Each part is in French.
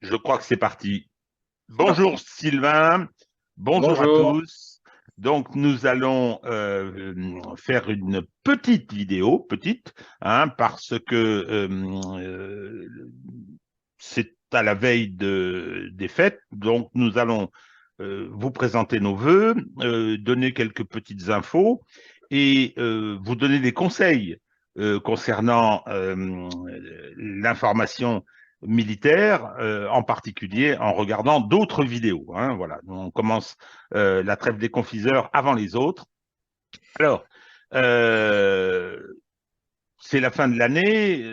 Je crois que c'est parti. C'est parti. Bonjour Sylvain, bonjour à Bonjour. tous. Donc nous allons faire une petite vidéo, petite, hein, parce que c'est à la veille des fêtes. Donc nous allons vous présenter nos vœux, donner quelques petites infos et vous donner des conseils concernant l'information militaire, en particulier en regardant d'autres vidéos, hein, voilà, on commence la trêve des confiseurs avant les autres. Alors, euh, c'est la fin de l'année.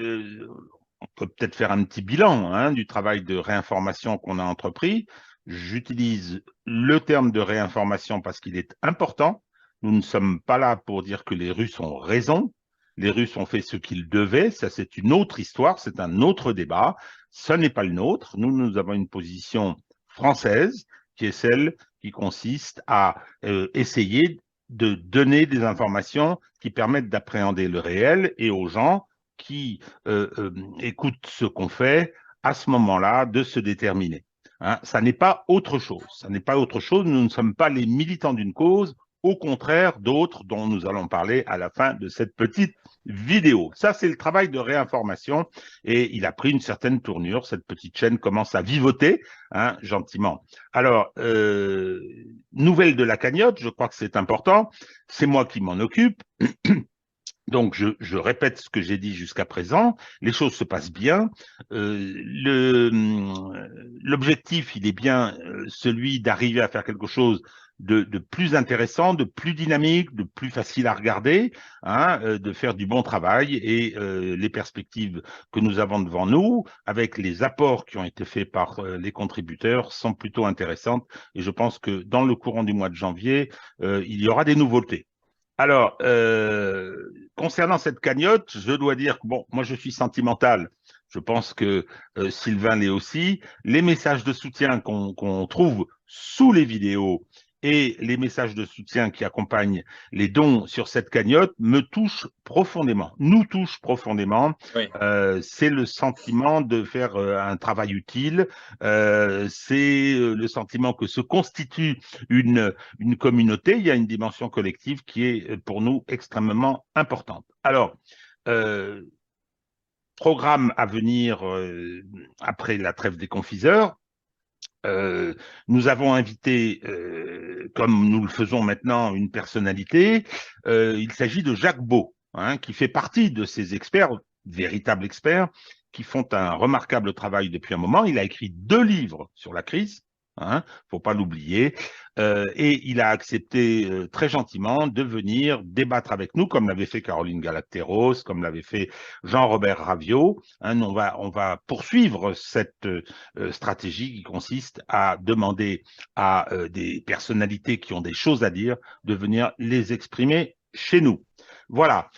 On peut peut-être faire un petit bilan, hein, du travail de réinformation qu'on a entrepris. J'utilise le terme de réinformation parce qu'il est important. Nous ne sommes pas là pour dire que les Russes ont raison. Les Russes ont fait ce qu'ils devaient. Ça, c'est une autre histoire, c'est un autre débat. Ce n'est pas le nôtre. Nous avons une position française qui est celle qui consiste à essayer de donner des informations qui permettent d'appréhender le réel et aux gens qui écoutent ce qu'on fait, à ce moment-là, de se déterminer. Hein, ça n'est pas autre chose. Ça n'est pas autre chose. Nous ne sommes pas les militants d'une cause, au contraire d'autres dont nous allons parler à la fin de cette petite vidéo. Ça, c'est le travail de réinformation et il a pris une certaine tournure. Cette petite chaîne commence à vivoter, hein, gentiment. Alors, nouvelle de la cagnotte, je crois que c'est important. C'est moi qui m'en occupe. Donc, je répète ce que j'ai dit jusqu'à présent. Les choses se passent bien. L'objectif, il est bien celui d'arriver à faire quelque chose de plus intéressant, de plus dynamique, de plus facile à regarder, hein, de faire du bon travail. Et les perspectives que nous avons devant nous, avec les apports qui ont été faits par les contributeurs, sont plutôt intéressantes. Et je pense que dans le courant du mois de janvier, il y aura des nouveautés. Alors, concernant cette cagnotte, je dois dire que, bon, moi je suis sentimental. Je pense que Sylvain l'est aussi. Les messages de soutien qu'on trouve sous les vidéos et les messages de soutien qui accompagnent les dons sur cette cagnotte me touchent profondément, nous touchent profondément. Oui. C'est le sentiment de faire un travail utile, c'est le sentiment que se constitue une communauté, il y a une dimension collective qui est pour nous extrêmement importante. Alors, euh, programme à venir après la trêve des confiseurs. Euh, Nous avons invité, comme nous le faisons maintenant, une personnalité. Il s'agit de Jacques Beau, hein, qui fait partie de ces experts, véritables experts, qui font un remarquable travail depuis un moment. Il a écrit 2 livres sur la crise, hein, faut pas l'oublier, et il a accepté très gentiment de venir débattre avec nous, comme l'avait fait Caroline Galacteros, comme l'avait fait Jean-Robert Raviot. Hein, on va poursuivre cette stratégie qui consiste à demander à des personnalités qui ont des choses à dire de venir les exprimer chez nous. Voilà.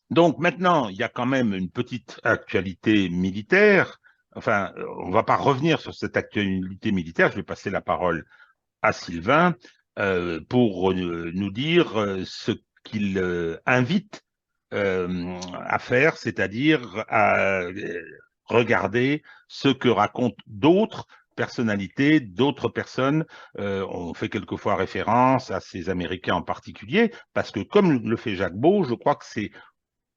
Donc maintenant, il y a quand même une petite actualité militaire. Enfin, on ne va pas revenir sur cette actualité militaire. Je vais passer la parole à Sylvain pour nous dire ce qu'il invite à faire, c'est-à-dire à regarder ce que racontent d'autres personnalités, d'autres personnes. On fait quelquefois référence à ces Américains en particulier, parce que comme le fait Jacques Beau, je crois que c'est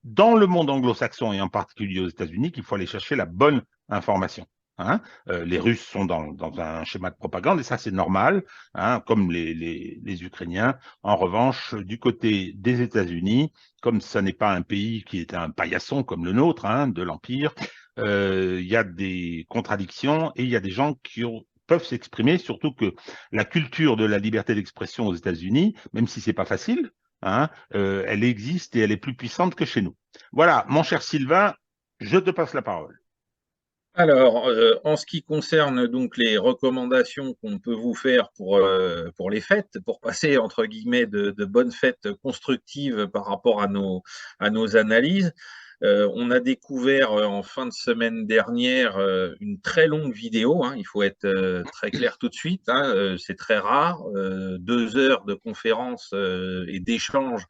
dans le monde anglo-saxon et en particulier aux États-Unis qu'il faut aller chercher la bonne information. Hein. Les Russes sont dans un schéma de propagande et ça c'est normal, hein, comme les Ukrainiens. En revanche, du côté des États-Unis, comme ce n'est pas un pays qui est un paillasson comme le nôtre, hein, de l'Empire, il y a des contradictions et il y a des gens peuvent s'exprimer, surtout que la culture de la liberté d'expression aux États-Unis, même si c'est pas facile, hein, elle existe et elle est plus puissante que chez nous. Voilà, mon cher Sylvain, je te passe la parole. Alors, en ce qui concerne donc les recommandations qu'on peut vous faire pour les fêtes, pour passer entre guillemets de bonnes fêtes constructives par rapport à nos analyses, on a découvert en fin de semaine dernière une très longue vidéo, hein, il faut être très clair tout de suite, hein, c'est très rare, 2 heures de conférence et d'échange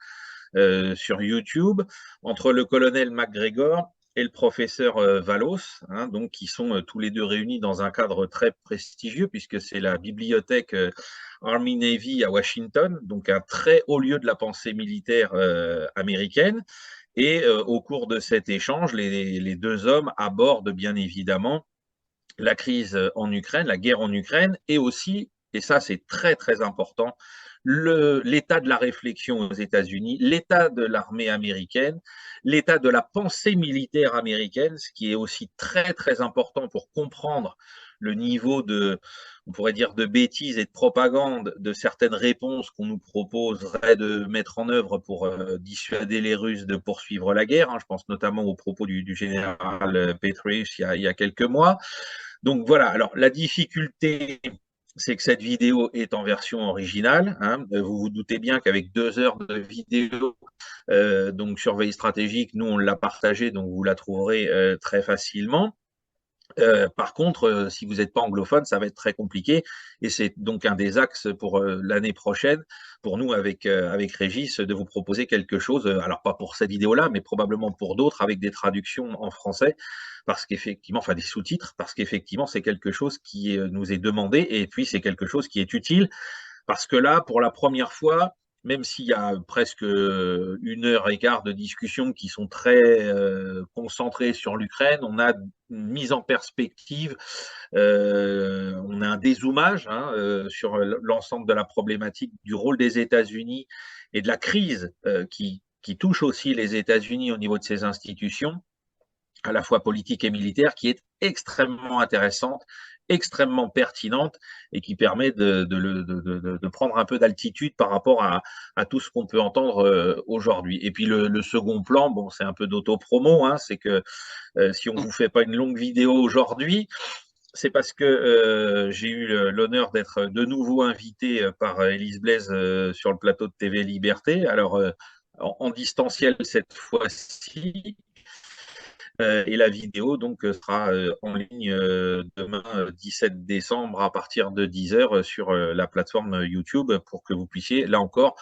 sur YouTube entre le colonel McGregor et le professeur Vallos, hein, donc, qui sont tous les deux réunis dans un cadre très prestigieux, puisque c'est la bibliothèque Army Navy à Washington, donc un très haut lieu de la pensée militaire américaine. Et au cours de cet échange, les deux hommes abordent bien évidemment la crise en Ukraine, la guerre en Ukraine, et aussi, et ça c'est très très important, l'état de la réflexion aux États-Unis, l'état de l'armée américaine, l'état de la pensée militaire américaine, ce qui est aussi très très important pour comprendre le niveau de, on pourrait dire, de bêtises et de propagande de certaines réponses qu'on nous proposerait de mettre en œuvre pour dissuader les Russes de poursuivre la guerre. Hein. Je pense notamment aux propos du général Petraeus il y a quelques mois. Donc voilà, alors la difficulté, c'est que cette vidéo est en version originale. Hein. Vous vous doutez bien qu'avec 2 heures de vidéo, donc surveille stratégique, nous on l'a partagée, donc vous la trouverez très facilement. Par contre, si vous n'êtes pas anglophone, ça va être très compliqué. Et c'est donc un des axes pour l'année prochaine, pour nous avec Régis, de vous proposer quelque chose, alors pas pour cette vidéo-là, mais probablement pour d'autres, avec des traductions en français, parce qu'effectivement, enfin des sous-titres, parce qu'effectivement, c'est quelque chose qui nous est demandé, et puis c'est quelque chose qui est utile, parce que là, pour la première fois, même s'il y a presque 1 heure et quart de discussion qui sont très concentrées sur l'Ukraine, on a une mise en perspective, on a un dézoomage hein, sur l'ensemble de la problématique du rôle des États-Unis et de la crise qui touche aussi les États-Unis au niveau de ses institutions, à la fois politique et militaire, qui est extrêmement intéressante, extrêmement pertinente et qui permet de prendre un peu d'altitude par rapport à tout ce qu'on peut entendre aujourd'hui. Et puis le second plan, bon, c'est un peu d'auto-promo, hein, c'est que si on ne vous fait pas une longue vidéo aujourd'hui, c'est parce que j'ai eu l'honneur d'être de nouveau invité par Élise Blaise sur le plateau de TV Liberté. Alors, en distanciel cette fois-ci, et la vidéo donc sera en ligne demain 17 décembre à partir de 10 h sur la plateforme YouTube pour que vous puissiez, là encore,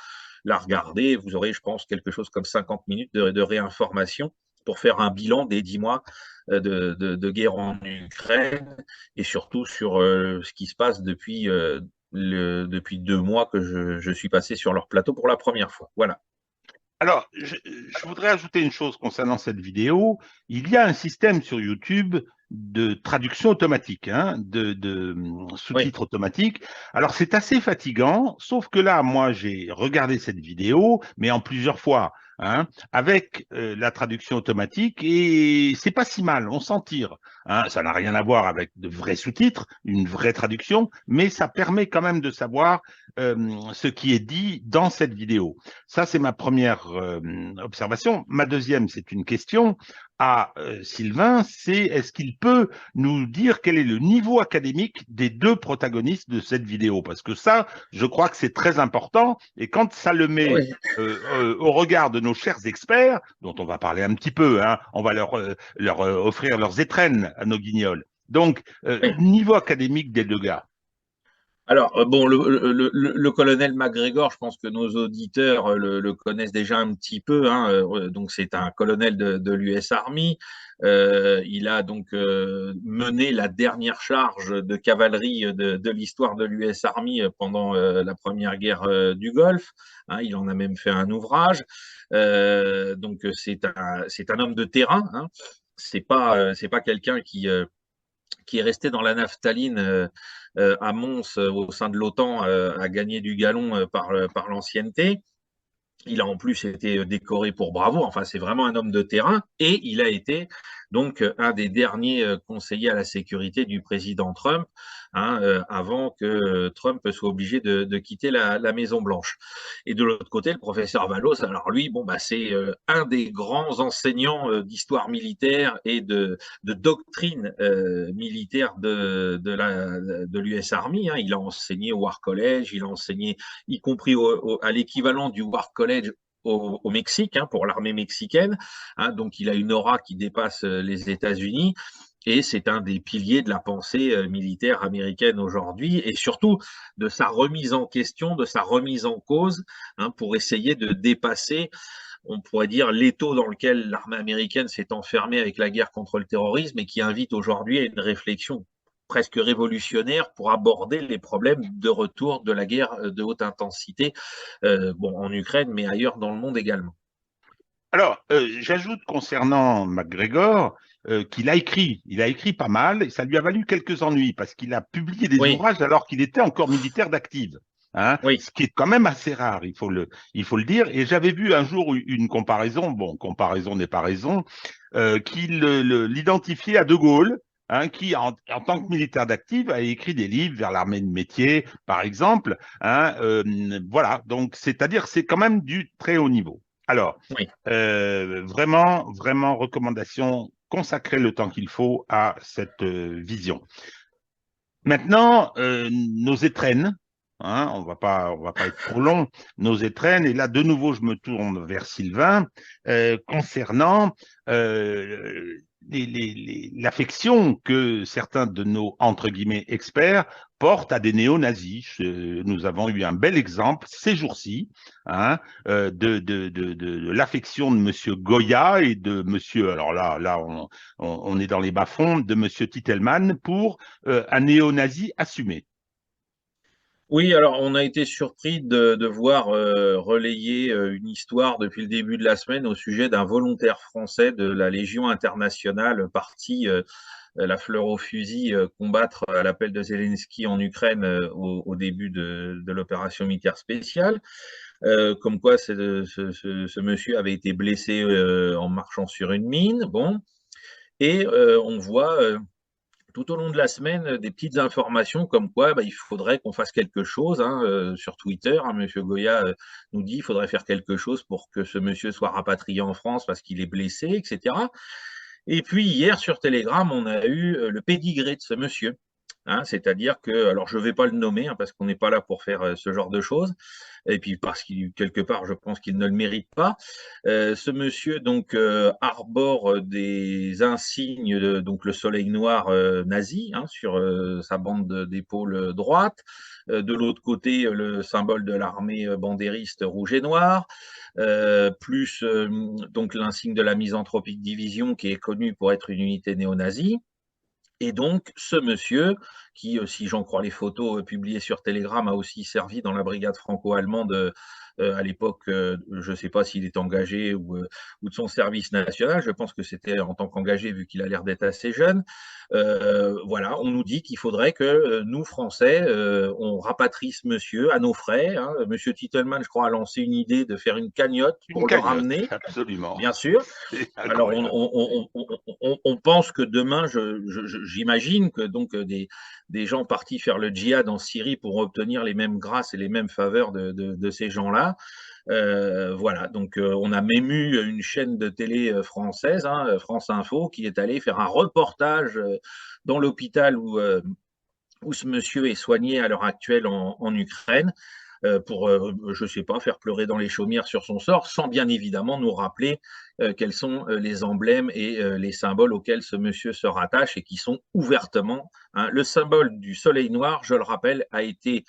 la regarder. Vous aurez, je pense, quelque chose comme 50 minutes de réinformation pour faire un bilan des 10 mois de guerre en Ukraine et surtout sur ce qui se passe depuis 2 mois que je suis passé sur leur plateau pour la première fois. Voilà. Alors, je voudrais ajouter une chose concernant cette vidéo. Il y a un système sur YouTube de traduction automatique, hein, de Oui. sous-titres automatiques. Alors, c'est assez fatigant, sauf que là, moi, j'ai regardé cette vidéo, mais en plusieurs fois, hein, avec la traduction automatique, et c'est pas si mal, on s'en tire. Hein. Ça n'a rien à voir avec de vrais sous-titres, une vraie traduction, mais ça permet quand même de savoir ce qui est dit dans cette vidéo. Ça, c'est ma première observation. Ma deuxième, c'est une question à Sylvain, c'est est-ce qu'il peut nous dire quel est le niveau académique des deux protagonistes de cette vidéo? Parce que ça, je crois que c'est très important. Et quand ça le met Oui. au regard de nos chers experts, dont on va parler un petit peu, hein, on va leur offrir leurs étrennes à nos guignols. Donc, Oui. niveau académique des deux gars. Alors, bon, le colonel MacGregor, je pense que nos auditeurs le connaissent déjà un petit peu. Hein, donc, c'est un colonel de l'US Army. Il a donc mené la dernière charge de cavalerie de l'histoire de l'US Army pendant la première guerre du Golfe. Hein, il en a même fait un ouvrage. Donc, c'est un homme de terrain. Hein. C'est pas quelqu'un qui est resté dans la naphtaline à Mons au sein de l'OTAN à gagner du galon par l'ancienneté. Il a en plus été décoré pour bravoure. Enfin, c'est vraiment un homme de terrain. Et il a été donc un des derniers conseillers à la sécurité du président Trump, hein, avant que Trump soit obligé de quitter la Maison Blanche. Et de l'autre côté, le professeur Vallos, alors lui, bon, bah, c'est un des grands enseignants d'histoire militaire et de doctrine militaire de l'US Army. Hein. Il a enseigné au War College, il a enseigné y compris à l'équivalent du War College au Mexique, hein, pour l'armée mexicaine. Hein, donc, il a une aura qui dépasse les États-Unis. Et c'est un des piliers de la pensée militaire américaine aujourd'hui, et surtout de sa remise en question, de sa remise en cause, hein, pour essayer de dépasser on pourrait dire, l'étau dans lequel l'armée américaine s'est enfermée avec la guerre contre le terrorisme et qui invite aujourd'hui à une réflexion presque révolutionnaire pour aborder les problèmes de retour de la guerre de haute intensité, bon, en Ukraine, mais ailleurs dans le monde également. Alors, j'ajoute concernant MacGregor il a écrit pas mal et ça lui a valu quelques ennuis parce qu'il a publié des Oui, ouvrages alors qu'il était encore militaire d'active, hein, oui. ce qui est quand même assez rare, il faut le dire. Et j'avais vu un jour une comparaison, bon, comparaison n'est pas raison, qu'il l'identifiait à De Gaulle. Hein, qui, en tant que militaire d'active, a écrit des livres vers l'armée de métier, par exemple. Hein, voilà, donc c'est-à-dire c'est quand même du très haut niveau. Alors, Oui. vraiment, vraiment, recommandation, consacrer le temps qu'il faut à cette vision. Maintenant, nos étrennes, hein, on va pas être trop long, nos étrennes, et là, de nouveau, je me tourne vers Sylvain, concernant l'affection que certains de nos, entre guillemets, experts portent à des néo-nazis. Nous avons eu un bel exemple ces jours-ci, hein, de l'affection de Monsieur Goya et de Monsieur, alors là, on est dans les bas-fonds, de Monsieur Titelman pour un néo-nazi assumé. Oui, alors on a été surpris de voir relayer une histoire depuis le début de la semaine au sujet d'un volontaire français de la Légion internationale parti la fleur au fusil combattre à l'appel de Zelensky en Ukraine au début de l'opération militaire spéciale. Comme quoi ce monsieur avait été blessé en marchant sur une mine. Bon, et on voit tout au long de la semaine des petites informations comme quoi bah, il faudrait qu'on fasse quelque chose hein, sur Twitter. Hein, Monsieur Goya nous dit qu'il faudrait faire quelque chose pour que ce monsieur soit rapatrié en France parce qu'il est blessé, etc. Et puis hier sur Telegram, on a eu le pédigré de ce monsieur. Hein, c'est-à-dire que, alors je ne vais pas le nommer hein, parce qu'on n'est pas là pour faire ce genre de choses, et puis parce qu'il quelque part, je pense qu'il ne le mérite pas. Ce monsieur donc arbore des insignes, donc le soleil noir nazi hein, sur sa bande d'épaule droite. De l'autre côté, le symbole de l'armée bandériste rouge et noir. Plus donc l'insigne de la misanthropique division qui est connue pour être une unité néo-nazie. Et donc, ce monsieur, qui, si j'en crois les photos publiées sur Telegram, a aussi servi dans la brigade franco-allemande à l'époque, je ne sais pas s'il est engagé ou de son service national, je pense que c'était en tant qu'engagé vu qu'il a l'air d'être assez jeune. Voilà, on nous dit qu'il faudrait que nous, Français, on rapatrie ce monsieur à nos frais. Hein. Monsieur Titelman, je crois, a lancé une idée de faire une cagnotte Une pour le cagnotte, ramener, absolument. bien sûr. C'est Alors, incroyable. on pense que demain, j'imagine que donc des gens partis faire le djihad en Syrie pour obtenir les mêmes grâces et les mêmes faveurs de ces gens-là. Voilà, donc on a même eu une chaîne de télé française, hein, France Info, qui est allée faire un reportage dans l'hôpital où ce monsieur est soigné à l'heure actuelle en Ukraine pour, je ne sais pas, faire pleurer dans les chaumières sur son sort, sans bien évidemment nous rappeler quels sont les emblèmes et les symboles auxquels ce monsieur se rattache et qui sont ouvertement. Hein, le symbole du soleil noir, je le rappelle, a été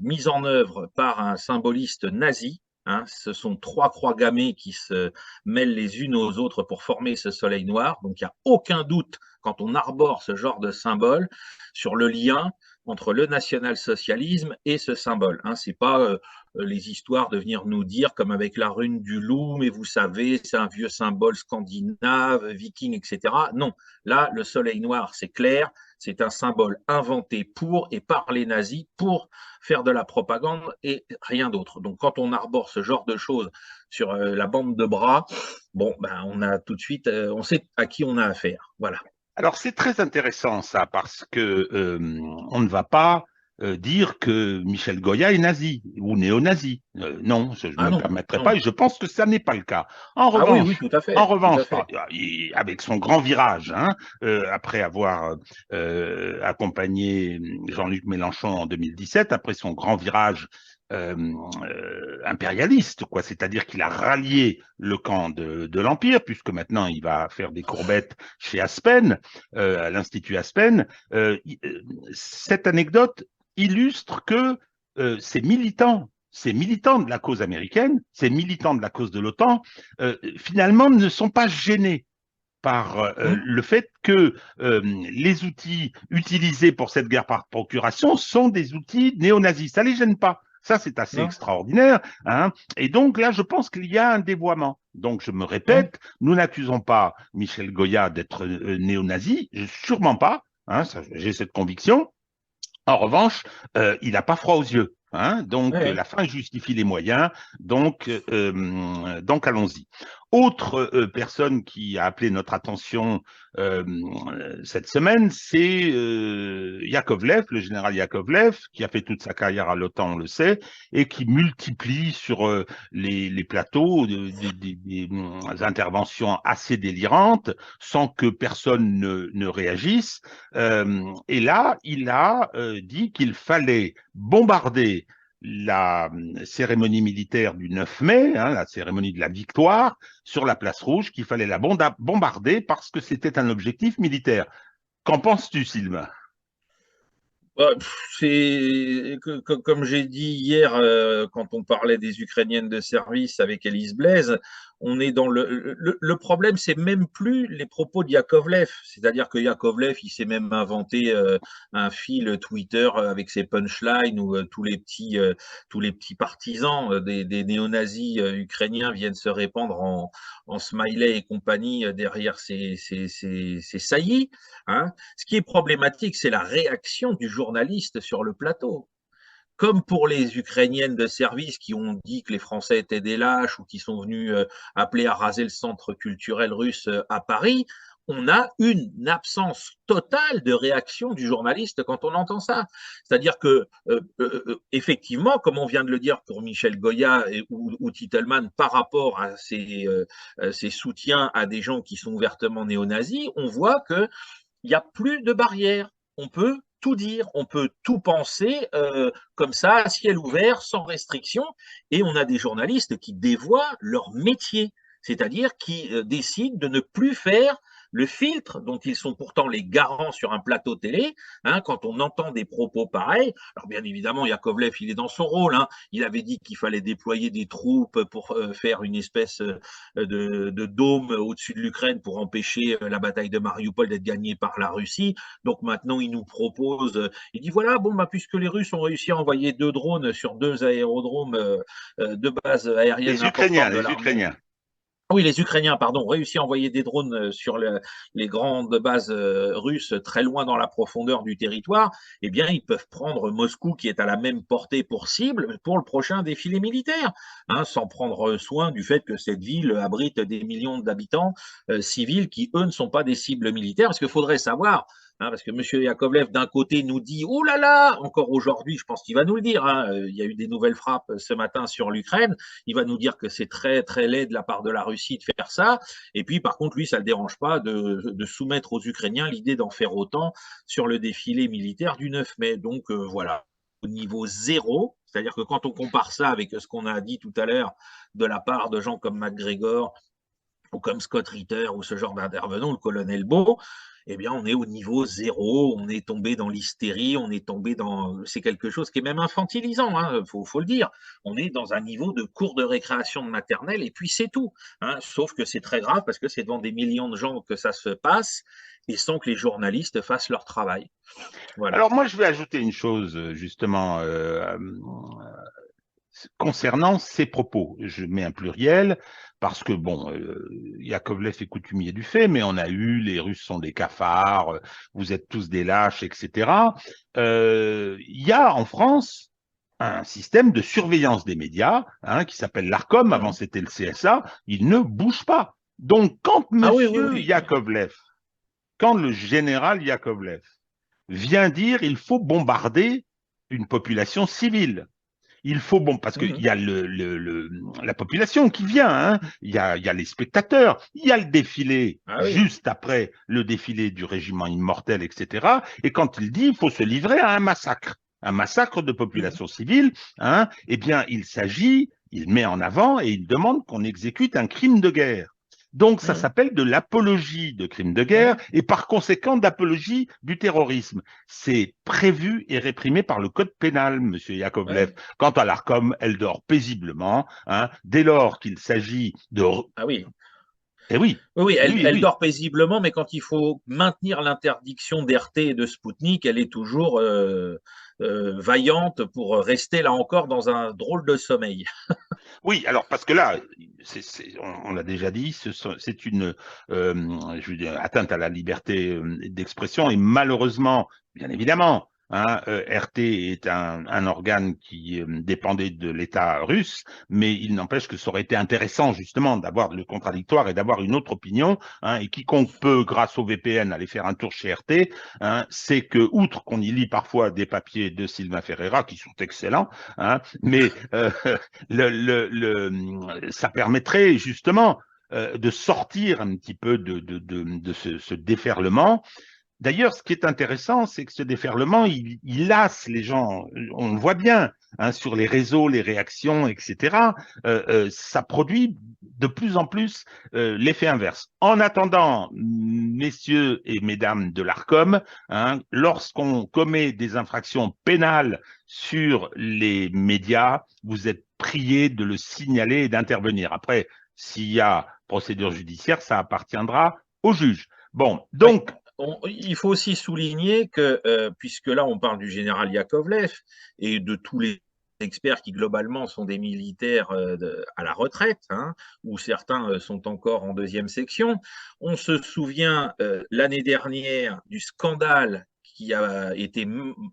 mis en œuvre par un symboliste nazi. Hein, ce sont trois croix gammées qui se mêlent les unes aux autres pour former ce soleil noir. Donc il n'y a aucun doute quand on arbore ce genre de symbole sur le lien entre le national-socialisme et ce symbole. Hein, c'est pas les histoires de venir nous dire, comme avec la rune du loup, mais vous savez, c'est un vieux symbole scandinave, viking, etc. Non, là, le soleil noir, c'est clair, c'est un symbole inventé pour et par les nazis pour faire de la propagande et rien d'autre. Donc, quand on arbore ce genre de choses sur la bande de bras, bon, ben, on a tout de suite, on sait à qui on a affaire. Voilà. Alors, c'est très intéressant ça, parce que on ne va pas dire que Michel Goya est nazi ou néo-nazi. Non, je ne Ah me non, permettrai pas non. et je pense que ça n'est pas le cas. Ah oui, oui, En tout à revanche, fait. avec son grand virage, hein, après avoir accompagné Jean-Luc Mélenchon en 2017, après son grand virage impérialiste, quoi. C'est-à-dire qu'il a rallié le camp de l'Empire, puisque maintenant il va faire des courbettes chez Aspen, à l'Institut Aspen. Cette anecdote illustre que ces militants ces militants de la cause américaine, ces militants de la cause de l'OTAN, finalement ne sont pas gênés par le fait que les outils utilisés pour cette guerre par procuration sont des outils néo-nazis. Ça ne les gêne pas. Ça, c'est assez Non. extraordinaire, hein. Et donc là, je pense qu'il y a un dévoiement. Donc, je me Hum. répète, nous n'accusons pas Michel Goya d'être néo-nazi, sûrement pas, hein, j'ai cette conviction. En revanche, il n'a pas froid aux yeux. Hein, donc, Ouais. la fin justifie les moyens. Donc allons-y. Autre personne qui a appelé notre attention euh, cette semaine, c'est Yakovlev, le général Yakovlev, qui a fait toute sa carrière à l'OTAN, on le sait, et qui multiplie sur les plateaux des interventions assez délirantes, sans que personne ne réagisse. Et là, il a dit qu'il fallait bombarder la cérémonie militaire du 9 mai, hein, la cérémonie de la victoire, sur la place rouge, qu'il fallait la bombarder parce que c'était un objectif militaire. Qu'en penses-tu, Sylvain? Comme j'ai dit hier, quand on parlait des Ukrainiennes de service avec Élise Blaise, on est dans le problème, c'est même plus les propos de Yakovlev. C'est-à-dire que Yakovlev, il s'est même inventé un fil Twitter avec ses punchlines où tous les petits partisans des néo-nazis ukrainiens viennent se répandre en smiley et compagnie derrière ces saillies. Hein. Ce qui est problématique, c'est la réaction du journaliste sur le plateau. Comme pour les Ukrainiennes de service qui ont dit que les Français étaient des lâches ou qui sont venus appeler à raser le centre culturel russe à Paris, on a une absence totale de réaction du journaliste quand on entend ça. C'est-à-dire que, effectivement, comme on vient de le dire pour Michel Goya ou Titelman, par rapport à ses soutiens à des gens qui sont ouvertement néo-nazis, on voit que il n'y a plus de barrière. On peut tout dire, on peut tout penser comme ça, à ciel ouvert, sans restriction. Et on a des journalistes qui dévoient leur métier, c'est-à-dire qui décident de ne plus faire le filtre dont ils sont pourtant les garants sur un plateau télé. Hein, quand on entend des propos pareils, alors bien évidemment, Yakovlev, il est dans son rôle. Hein, il avait dit qu'il fallait déployer des troupes pour faire une espèce de dôme au-dessus de l'Ukraine pour empêcher la bataille de Mariupol d'être gagnée par la Russie. Donc maintenant, il nous propose, il dit voilà, bon, bah, puisque les Russes ont réussi à envoyer 2 drones sur 2 aérodromes de bases aériennes importantes de Les l'armée. Ukrainiens. Oui, les Ukrainiens, pardon, ont réussi à envoyer des drones sur les grandes bases russes très loin dans la profondeur du territoire. Eh bien, ils peuvent prendre Moscou, qui est à la même portée pour cible, pour le prochain défilé militaire, hein, sans prendre soin du fait que cette ville abrite des millions d'habitants civils qui, eux, ne sont pas des cibles militaires. Parce qu'il faudrait savoir, hein, parce que M. Yakovlev, d'un côté, nous dit « Oh là là !» Encore aujourd'hui, je pense qu'il va nous le dire. Hein, il y a eu des nouvelles frappes ce matin sur l'Ukraine. Il va nous dire que c'est très, très laid de la part de la Russie de faire ça. Et puis, par contre, lui, ça ne le dérange pas de soumettre aux Ukrainiens l'idée d'en faire autant sur le défilé militaire du 9 mai. Donc, voilà, au niveau zéro, c'est-à-dire que quand on compare ça avec ce qu'on a dit tout à l'heure de la part de gens comme McGregor ou comme Scott Ritter ou ce genre d'intervenant, le colonel Beau, eh bien, on est au niveau zéro, on est tombé dans l'hystérie, on est tombé dans... C'est quelque chose qui est même infantilisant, hein, faut le dire. On est dans un niveau de cours de récréation de maternelle et puis c'est tout. Hein, sauf que c'est très grave parce que c'est devant des millions de gens que ça se passe et sans que les journalistes fassent leur travail. Voilà. Alors moi, je vais ajouter une chose, justement, concernant ces propos. Je mets un pluriel parce que, bon, Yakovlev est coutumier du fait, mais on a eu les Russes sont des cafards, vous êtes tous des lâches, etc. Il y a en France un système de surveillance des médias, hein, qui s'appelle l'ARCOM, avant Mmh. c'était le CSA, il ne bouge pas. Donc, quand Ah oui, oui, Monsieur oui. Yakovlev, quand le général Yakovlev vient dire il faut bombarder une population civile, il faut, bon, parce qu'il Mmh. y a la population qui vient, hein, il y a les spectateurs, il y a le défilé Ah oui. juste après le défilé du régiment immortel, etc. Et quand il dit il faut se livrer à un massacre de Mmh. population civile, hein, eh bien, il met en avant et il demande qu'on exécute un crime de guerre. Donc, ça Mhm. s'appelle de l'apologie de crimes de guerre et par conséquent d'apologie du terrorisme. C'est prévu et réprimé par le code pénal, Monsieur Yakovlev. Ouais. Quant à l'Arcom, elle dort paisiblement, hein, dès lors qu'il s'agit de... Ah oui. Eh oui, Oui, oui, oui, oui, elle oui. dort paisiblement, mais quand il faut maintenir l'interdiction d'RT et de Spoutnik, elle est toujours vaillante pour rester là encore dans un drôle de sommeil. Oui, alors parce que là, on l'a déjà dit, c'est une je veux dire, atteinte à la liberté d'expression et malheureusement, bien évidemment, hein, RT est un organe qui dépendait de l'État russe, mais il n'empêche que ça aurait été intéressant justement d'avoir le contradictoire et d'avoir une autre opinion. Hein, et quiconque peut, grâce au VPN, aller faire un tour chez RT, hein, c'est que, outre qu'on y lit parfois des papiers de Sylvain Ferreira qui sont excellents, hein, mais ça permettrait justement de sortir un petit peu de ce déferlement. D'ailleurs, ce qui est intéressant, c'est que ce déferlement, il lasse les gens. On le voit bien hein, sur les réseaux, les réactions, etc. Ça produit de plus en plus l'effet inverse. En attendant, messieurs et mesdames de l'Arcom, hein, lorsqu'on commet des infractions pénales sur les médias, vous êtes priés de le signaler et d'intervenir. Après, s'il y a procédure judiciaire, ça appartiendra au juge. Bon, Oui. donc, Il faut aussi souligner que, puisque là on parle du général Yakovlev et de tous les experts qui globalement sont des militaires à la retraite, hein, ou certains sont encore en deuxième section, on se souvient l'année dernière du scandale qui a été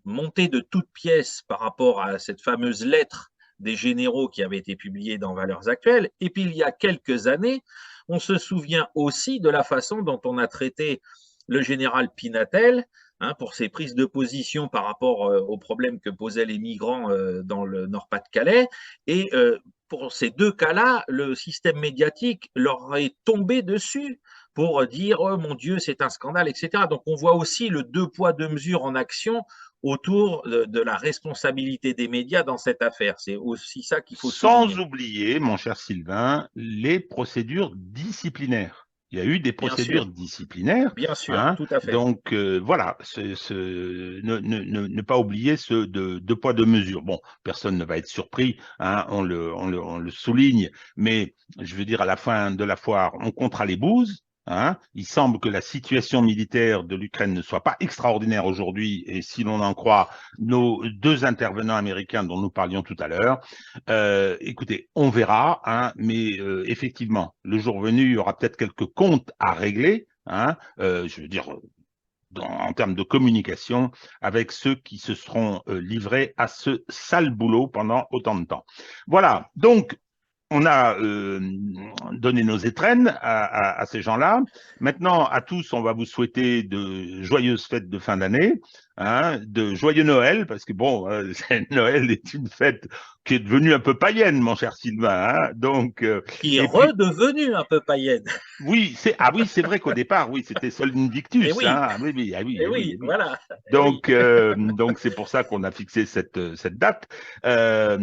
monté de toutes pièces par rapport à cette fameuse lettre des généraux qui avait été publiée dans Valeurs Actuelles. Et puis il y a quelques années, on se souvient aussi de la façon dont on a traité le général Pinatel hein, pour ses prises de position par rapport aux problèmes que posaient les migrants dans le Nord-Pas-de-Calais. Et pour ces deux cas-là, le système médiatique leur est tombé dessus pour dire oh mon Dieu, c'est un scandale, etc. Donc on voit aussi le deux poids, deux mesures en action autour de la responsabilité des médias dans cette affaire. C'est aussi ça qu'il faut sans souligner. oublier, mon cher Sylvain, les procédures disciplinaires. Il y a eu des procédures disciplinaires, Bien sûr, hein, tout à fait. donc voilà, ne pas oublier ce deux poids, deux mesures. Bon, personne ne va être surpris, hein, on le souligne, mais je veux dire, à la fin de la foire, on comptera les bouses. Hein. Il semble que la situation militaire de l'Ukraine ne soit pas extraordinaire aujourd'hui, et si l'on en croit nos deux intervenants américains dont nous parlions tout à l'heure, écoutez, on verra, hein, mais effectivement, le jour venu, il y aura peut-être quelques comptes à régler, hein, je veux dire, en termes de communication, avec ceux qui se seront livrés à ce sale boulot pendant autant de temps. Voilà, donc on a donné nos étrennes à ces gens-là. Maintenant, à tous, on va vous souhaiter de joyeuses fêtes de fin d'année, hein, de joyeux Noël, parce que bon, Noël est une fête qui est devenue un peu païenne, mon cher Sylvain. Hein, donc, Qui est et puis redevenu un peu païenne. oui, c'est vrai qu'au départ, oui, c'était Sol Et Invictus. Hein, oui, ah oui, oui, ah oui, et ah oui, oui, ah oui. voilà, et oui. Donc c'est pour ça qu'on a fixé cette date, euh,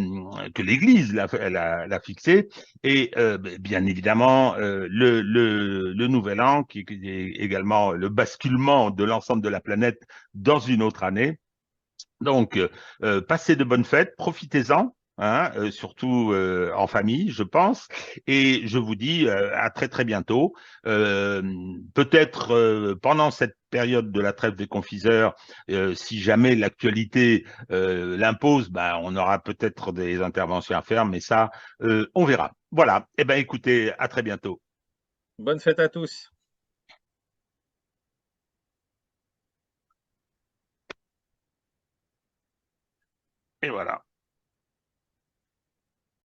que l'Église l'a fixée. Et bien évidemment, le Nouvel An, qui est également le basculement de l'ensemble de la planète dans une autre année. Donc, passez de bonnes fêtes, profitez-en. Hein, surtout en famille, je pense. Et je vous dis à très très bientôt. Euh, Peut-être pendant cette période de la trêve des confiseurs, si jamais l'actualité l'impose, ben, on aura peut-être des interventions à faire, mais ça, on verra. Voilà. Eh ben, écoutez, à très bientôt. Bonne fête à tous. Et voilà.